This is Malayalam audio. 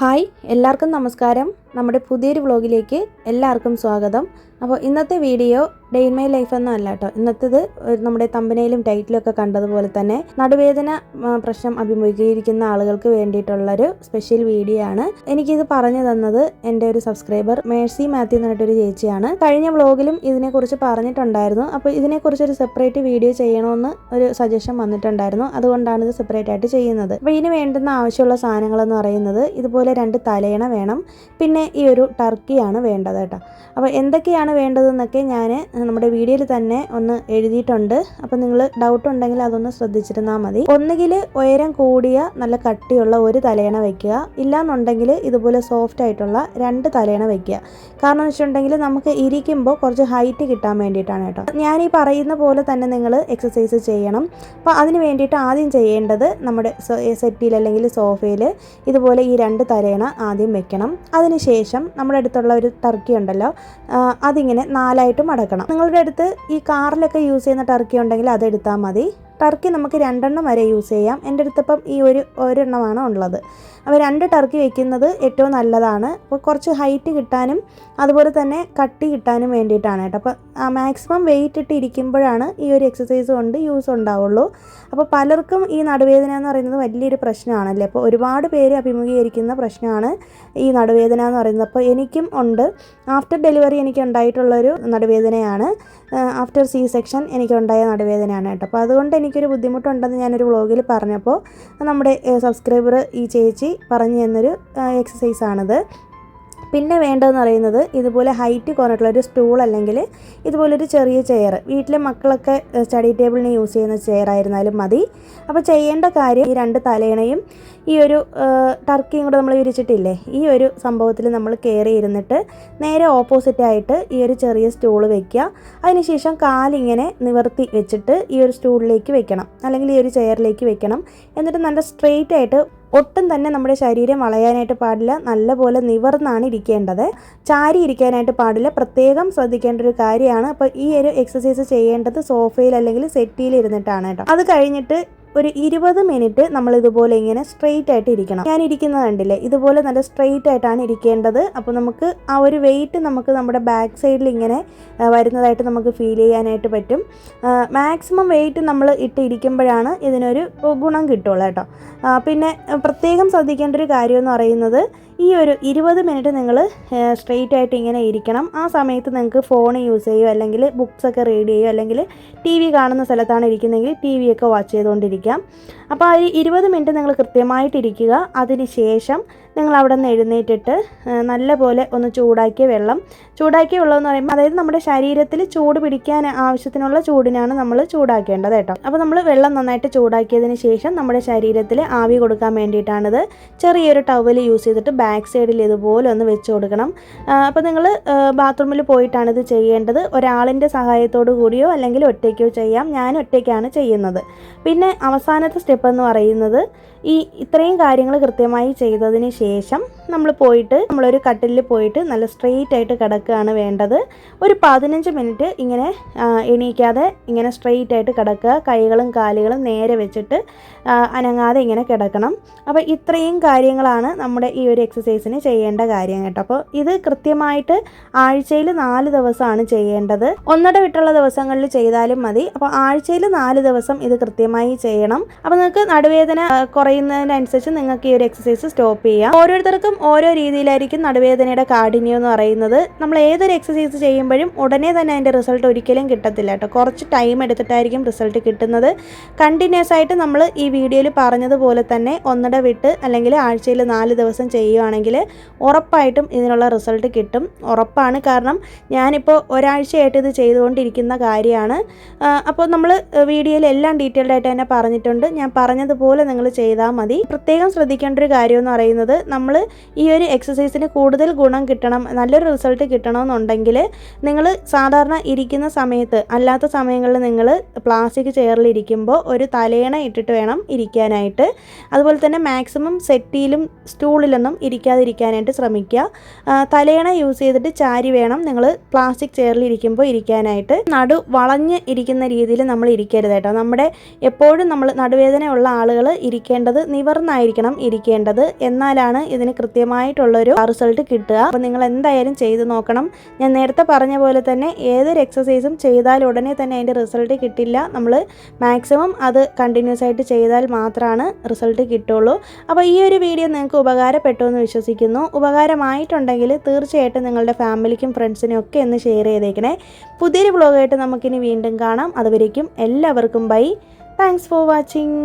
ഹായ് എല്ലാവർക്കും നമസ്കാരം. നമ്മുടെ പുതിയൊരു വ്ളോഗിലേക്ക് എല്ലാവർക്കും സ്വാഗതം. അപ്പോൾ ഇന്നത്തെ video day in my life ഒന്നും അല്ല കേട്ടോ. ഇന്നത്തേത് നമ്മുടെ തമ്പനയിലും ടൈറ്റിലൊക്കെ കണ്ടതുപോലെ തന്നെ നടുവേദന പ്രശ്നം അഭിമുഖീകരിക്കുന്ന ആളുകൾക്ക് വേണ്ടിയിട്ടുള്ളൊരു സ്പെഷ്യൽ വീഡിയോ ആണ്. എനിക്കിത് പറഞ്ഞു തന്നത് എൻ്റെ ഒരു സബ്സ്ക്രൈബർ മേഴ്സി മാത്യു എന്ന് പറഞ്ഞിട്ടൊരു ചേച്ചിയാണ്. കഴിഞ്ഞ വ്ളോഗിലും ഇതിനെക്കുറിച്ച് പറഞ്ഞിട്ടുണ്ടായിരുന്നു. അപ്പോൾ ഇതിനെക്കുറിച്ചൊരു സെപ്പറേറ്റ് വീഡിയോ ചെയ്യണമെന്ന് ഒരു സജഷൻ വന്നിട്ടുണ്ടായിരുന്നു. അതുകൊണ്ടാണ് ഇത് സെപ്പറേറ്റ് ആയിട്ട് ചെയ്യുന്നത്. അപ്പോൾ ഇതിന് വേണ്ടുന്ന ആവശ്യമുള്ള സാധനങ്ങളെന്ന് പറയുന്നത് ഇതുപോലെ 2 തലയണ വേണം, പിന്നെ ഈ ഒരു ടർക്കിയാണ് വേണ്ടത് കേട്ടോ. അപ്പോൾ എന്തൊക്കെയാണ് വേണ്ടതെന്നൊക്കെ ഞാൻ നമ്മുടെ വീഡിയോയിൽ തന്നെ ഒന്ന് എഴുതിയിട്ടുണ്ട്. അപ്പോൾ നിങ്ങൾ ഡൗട്ട് ഉണ്ടെങ്കിൽ അതൊന്ന് ശ്രദ്ധിച്ചിരുന്നാൽ മതി. ഒന്നുകിൽ ഉയരം കൂടിയ നല്ല കട്ടിയുള്ള ഒരു തലയണ വയ്ക്കുക, ഇല്ലാന്നുണ്ടെങ്കിൽ ഇതുപോലെ സോഫ്റ്റ് ആയിട്ടുള്ള 2 തലയണ വയ്ക്കുക. കാരണം എന്ന് വെച്ചിട്ടുണ്ടെങ്കിൽ നമുക്ക് ഇരിക്കുമ്പോൾ കുറച്ച് ഹൈറ്റ് കിട്ടാൻ വേണ്ടിയിട്ടാണ് കേട്ടോ. ഞാൻ ഈ പറയുന്ന പോലെ തന്നെ നിങ്ങൾ എക്സസൈസ് ചെയ്യണം. അപ്പോൾ അതിന് വേണ്ടിയിട്ട് ആദ്യം ചെയ്യേണ്ടത് നമ്മുടെ സെറ്റിയിൽ അല്ലെങ്കിൽ സോഫയിൽ ഇതുപോലെ ഈ 2 തലയണ ആദ്യം വെക്കണം. അതിനുശേഷം നമ്മുടെ അടുത്തുള്ള ഒരു ടർക്കി ഉണ്ടല്ലോ, അതിങ്ങനെ 4ആയിട്ട് മടക്കണം. നിങ്ങളുടെ അടുത്ത് ഈ കാറിലൊക്കെ യൂസ് ചെയ്യുന്ന ടർക്കി ഉണ്ടെങ്കിൽ അതെടുത്താൽ മതി. ടർക്കി നമുക്ക് 2 എണ്ണം വരെ യൂസ് ചെയ്യാം. എൻ്റെ അടുത്തിപ്പം ഈ ഒരെണ്ണമാണ് ഉള്ളത്. അപ്പോൾ 2 ടർക്കി വെക്കുന്നത് ഏറ്റവും നല്ലതാണ്. അപ്പോൾ കുറച്ച് ഹൈറ്റ് കിട്ടാനും അതുപോലെ തന്നെ കട്ടി കിട്ടാനും വേണ്ടിയിട്ടാണ് കേട്ടോ. അപ്പോൾ മാക്സിമം വെയിറ്റ് ഇട്ട് ഇരിക്കുമ്പോഴാണ് ഈ ഒരു എക്സസൈസ് കൊണ്ട് യൂസ് ഉണ്ടാവുള്ളൂ. അപ്പോൾ പലർക്കും ഈ നടുവേദന എന്ന് പറയുന്നത് വലിയൊരു പ്രശ്നമാണല്ലേ. അപ്പോൾ ഒരുപാട് പേര് അഭിമുഖീകരിക്കുന്ന പ്രശ്നമാണ് ഈ നടുവേദന എന്ന് പറയുന്നത്. അപ്പോൾ എനിക്കും ഉണ്ട്. ആഫ്റ്റർ ഡെലിവറി എനിക്ക് ഉണ്ടായിട്ടുള്ളൊരു നടുവേദനയാണ്. ആഫ്റ്റർ സി സെക്ഷൻ എനിക്കുണ്ടായ നടുവേദനയാണ് കേട്ടോ. അപ്പോൾ അതുകൊണ്ട് എനിക്കൊരു ബുദ്ധിമുട്ടുണ്ടെന്ന് ഞാനൊരു വ്ളോഗിൽ പറഞ്ഞപ്പോൾ നമ്മുടെ സബ്സ്ക്രൈബർ ഈ ചേച്ചി പറഞ്ഞു തന്നൊരു എക്സസൈസാണിത്. പിന്നെ വേണ്ടതെന്ന് പറയുന്നത് ഇതുപോലെ ഹൈറ്റ് കുറഞ്ഞിട്ടുള്ളൊരു സ്റ്റൂൾ അല്ലെങ്കിൽ ഇതുപോലൊരു ചെറിയ ചെയർ. വീട്ടിലെ മക്കളൊക്കെ സ്റ്റഡി ടേബിളിന് യൂസ് ചെയ്യുന്ന ചെയർ ആയിരുന്നാലും മതി. അപ്പോൾ ചെയ്യേണ്ട കാര്യം ഈ 2 തലയണയും ഈ ഒരു ടർക്കിയും കൂടെ നമ്മൾ വിരിച്ചിട്ടില്ലേ, ഈ ഒരു സംഭവത്തിൽ നമ്മൾ കയറി ഇരുന്നിട്ട് നേരെ ഓപ്പോസിറ്റായിട്ട് ഈ ഒരു ചെറിയ സ്റ്റൂൾ വെക്കുക. അതിനുശേഷം കാലിങ്ങനെ നിവർത്തി വെച്ചിട്ട് ഈ ഒരു സ്റ്റൂളിലേക്ക് വെക്കണം, അല്ലെങ്കിൽ ഈ ഒരു ചെയറിലേക്ക് വെക്കണം. എന്നിട്ട് നല്ല സ്ട്രെയിറ്റ് ആയിട്ട്, ഒട്ടും തന്നെ നമ്മുടെ ശരീരം വളയാനായിട്ട് പാടില്ല, നല്ലപോലെ നിവർന്നാണ് ഇരിക്കേണ്ടത്. ചാരി ഇരിക്കാനായിട്ട് പാടില്ല. പ്രത്യേകം ശ്രദ്ധിക്കേണ്ട ഒരു കാര്യമാണ്. അപ്പോൾ ഈ ഒരു എക്സസൈസ് ചെയ്യേണ്ടത് സോഫയിൽ അല്ലെങ്കിൽ സെറ്റിയിൽ ഇരുന്നിട്ടാണ് കേട്ടോ. അത് കഴിഞ്ഞിട്ട് ഒരു 20 മിനിറ്റ് നമ്മൾ ഇതുപോലെ ഇങ്ങനെ സ്ട്രെയിറ്റ് ആയിട്ട് ഇരിക്കണം. ഞാൻ ഇരിക്കുന്നത് കണ്ടില്ലേ, ഇതുപോലെ നല്ല സ്ട്രെയിറ്റ് ആയിട്ടാണ് ഇരിക്കേണ്ടത്. അപ്പോൾ നമുക്ക് ആ ഒരു വെയിറ്റ് നമുക്ക് നമ്മുടെ ബാക്ക് സൈഡിൽ ഇങ്ങനെ വരുന്നതായിട്ട് നമുക്ക് ഫീൽ ചെയ്യാനായിട്ട് പറ്റും. മാക്സിമം വെയിറ്റ് നമ്മൾ ഇരിക്കുമ്പോഴാണ് ഇതിനൊരു ഗുണം കിട്ടുള്ളൂ കേട്ടോ. പിന്നെ പ്രത്യേകം ശ്രദ്ധിക്കേണ്ട ഒരു കാര്യം എന്ന് പറയുന്നത് ഈ ഒരു 20 മിനിറ്റ് നിങ്ങൾ സ്ട്രെയിറ്റ് ആയിട്ട് ഇങ്ങനെ ഇരിക്കണം. ആ സമയത്ത് നിങ്ങൾക്ക് ഫോൺ യൂസ് ചെയ്യുകയോ അല്ലെങ്കിൽ ബുക്സൊക്കെ റീഡ് ചെയ്യുകയോ അല്ലെങ്കിൽ ടി വി കാണുന്ന സ്ഥലത്താണ് ഇരിക്കുന്നതെങ്കിൽ ടി വി ഒക്കെ വാച്ച് ചെയ്തുകൊണ്ടിരിക്കാം. അപ്പോൾ ആ 20 മിനിറ്റ് നിങ്ങൾ കൃത്യമായിട്ടിരിക്കുക. അതിന് ശേഷം നിങ്ങൾ അവിടെ നിന്ന് എഴുന്നേറ്റിട്ട് നല്ലപോലെ ഒന്ന് ചൂടാക്കിയ വെള്ളം എന്ന് പറയുമ്പോൾ അതായത് നമ്മുടെ ശരീരത്തിൽ ചൂട് പിടിക്കാൻ ആവശ്യത്തിനുള്ള ചൂടിനാണ് നമ്മൾ ചൂടാക്കേണ്ടത് കേട്ടോ. അപ്പോൾ നമ്മൾ വെള്ളം നന്നായിട്ട് ചൂടാക്കിയതിന് ശേഷം നമ്മുടെ ശരീരത്തിൽ ആവി കൊടുക്കാൻ വേണ്ടിയിട്ടാണിത്. ചെറിയൊരു ടവൽ യൂസ് ചെയ്തിട്ട് ബാക്ക് സൈഡിൽ ഇതുപോലെ ഒന്ന് വെച്ച് കൊടുക്കണം. അപ്പോൾ നിങ്ങൾ ബാത്റൂമിൽ പോയിട്ടാണ് ഇത് ചെയ്യേണ്ടത്. ഒരാളിൻ്റെ സഹായത്തോടു കൂടിയോ അല്ലെങ്കിൽ ഒറ്റയ്ക്കോ ചെയ്യാം. ഞാൻ ഒറ്റയ്ക്കാണ് ചെയ്യുന്നത്. പിന്നെ അവസാനത്തെ സ്റ്റെപ്പ് എന്ന് പറയുന്നത് ഈ ഇത്രയും കാര്യങ്ങൾ കൃത്യമായി ചെയ്തതിന് ശേഷം നമ്മളൊരു കട്ടിലിൽ പോയിട്ട് നല്ല സ്ട്രെയിറ്റ് ആയിട്ട് കിടക്കുകയാണ് വേണ്ടത്. ഒരു 15 മിനിറ്റ് ഇങ്ങനെ എണീക്കാതെ ഇങ്ങനെ സ്ട്രെയിറ്റ് ആയിട്ട് കിടക്കുക. കൈകളും കാലുകളും നേരെ വെച്ചിട്ട് അനങ്ങാതെ ഇങ്ങനെ കിടക്കണം. അപ്പോൾ ഇത്രയും കാര്യങ്ങളാണ് നമ്മുടെ ഈ ഒരു എക്സസൈസിന് ചെയ്യേണ്ട കാര്യം കേട്ടോ. അപ്പോൾ ഇത് കൃത്യമായിട്ട് ആഴ്ചയിൽ 4 ദിവസമാണ് ചെയ്യേണ്ടത്. ഒന്നിട വിട്ടുള്ള ദിവസങ്ങളിൽ ചെയ്താലും മതി. അപ്പോൾ ആഴ്ചയിൽ 4 ദിവസം ഇത് കൃത്യമായി ചെയ്യണം. അപ്പോൾ നിങ്ങൾക്ക് നടുവേദന കുറയുന്നതിനനുസരിച്ച് നിങ്ങൾക്ക് ഈ ഒരു എക്സസൈസ് സ്റ്റോപ്പ് ചെയ്യാം. ഓരോരുത്തർക്കും ഓരോ രീതിയിലായിരിക്കും നടുവേദനയുടെ കാഠിന്യം എന്ന് പറയുന്നത്. നമ്മൾ ഏതൊരു എക്സസൈസ് ചെയ്യുമ്പോഴും ഉടനെ തന്നെ അതിൻ്റെ റിസൾട്ട് ഒരിക്കലും കിട്ടത്തില്ല കേട്ടോ. കുറച്ച് ടൈം എടുത്തിട്ടായിരിക്കും റിസൾട്ട് കിട്ടുന്നത്. കണ്ടിന്യൂസ് ആയിട്ട് നമ്മൾ ഈ വീഡിയോയിൽ പറഞ്ഞതുപോലെ തന്നെ ഒന്നിട വിട്ട് അല്ലെങ്കിൽ ആഴ്ചയിൽ 4 ദിവസം ചെയ്യുകയാണെങ്കിൽ ഉറപ്പായിട്ടും ഇതിനുള്ള റിസൾട്ട് കിട്ടും. ഉറപ്പാണ്. കാരണം ഞാനിപ്പോൾ ഒരാഴ്ചയായിട്ട് ഇത് ചെയ്തുകൊണ്ടിരിക്കുന്ന കാര്യമാണ്. അപ്പോൾ നമ്മൾ വീഡിയോയിൽ എല്ലാം ഡീറ്റെയിൽഡ് ആയിട്ട് തന്നെ പറഞ്ഞിട്ടുണ്ട്. ഞാൻ പറഞ്ഞതുപോലെ നിങ്ങൾ ചെയ്താൽ മതി. പ്രത്യേകം ശ്രദ്ധിക്കേണ്ട ഒരു കാര്യം എന്ന് പറയുന്നത് നമ്മൾ ഈ ഒരു എക്സസൈസിന് കൂടുതൽ ഗുണം കിട്ടണം, നല്ലൊരു റിസൾട്ട് കിട്ടണമെന്നുണ്ടെങ്കിൽ നിങ്ങൾ സാധാരണ ഇരിക്കുന്ന സമയത്ത് അല്ലാത്ത സമയങ്ങളിൽ നിങ്ങൾ പ്ലാസ്റ്റിക് ചെയറിൽ ഇരിക്കുമ്പോൾ ഒരു തലയണ ഇട്ടിട്ട് വേണം ഇരിക്കാനായിട്ട്. അതുപോലെ തന്നെ മാക്സിമം സെറ്റിയിലും സ്റ്റൂളിലൊന്നും ഇരിക്കാതിരിക്കാനായിട്ട് ശ്രമിക്കുക. തലയണ യൂസ് ചെയ്തിട്ട് ചാരി വേണം നിങ്ങൾ പ്ലാസ്റ്റിക് ചെയറിൽ ഇരിക്കുമ്പോൾ ഇരിക്കാനായിട്ട്. നടു വളഞ്ഞ് ഇരിക്കുന്ന രീതിയിൽ നമ്മൾ ഇരിക്കരുത് കേട്ടോ. നമ്മുടെ എപ്പോഴും നമ്മൾ നടുവേദന ഉള്ള ആളുകൾ ഇരിക്കേണ്ടത് നിവർന്നായിരിക്കണം ഇരിക്കേണ്ടത്. എന്നാലാണ് ഇതിന് കൃത്യം കൃത്യമായിട്ടുള്ളൊരു റിസൾട്ട് കിട്ടുക. അപ്പോൾ നിങ്ങൾ എന്തായാലും ചെയ്ത് നോക്കണം. ഞാൻ നേരത്തെ പറഞ്ഞ പോലെ തന്നെ ഏതൊരു എക്സസൈസും ചെയ്താൽ ഉടനെ തന്നെ അതിൻ്റെ റിസൾട്ട് കിട്ടില്ല. നമ്മൾ മാക്സിമം അത് കണ്ടിന്യൂസ് ആയിട്ട് ചെയ്താൽ മാത്രമാണ് റിസൾട്ട് കിട്ടുള്ളൂ. അപ്പോൾ ഈ ഒരു വീഡിയോ നിങ്ങൾക്ക് ഉപകാരപ്പെട്ടു എന്ന് വിശ്വസിക്കുന്നു. ഉപകാരമായിട്ടുണ്ടെങ്കിൽ തീർച്ചയായിട്ടും നിങ്ങളുടെ ഫാമിലിക്കും ഫ്രണ്ട്സിനും ഒക്കെ ഒന്ന് ഷെയർ ചെയ്തേക്കണേ. പുതിയൊരു വ്ളോഗായിട്ട് നമുക്കിനി വീണ്ടും കാണാം. അതുവരേക്കും എല്ലാവർക്കും ബൈ. Thanks for watching.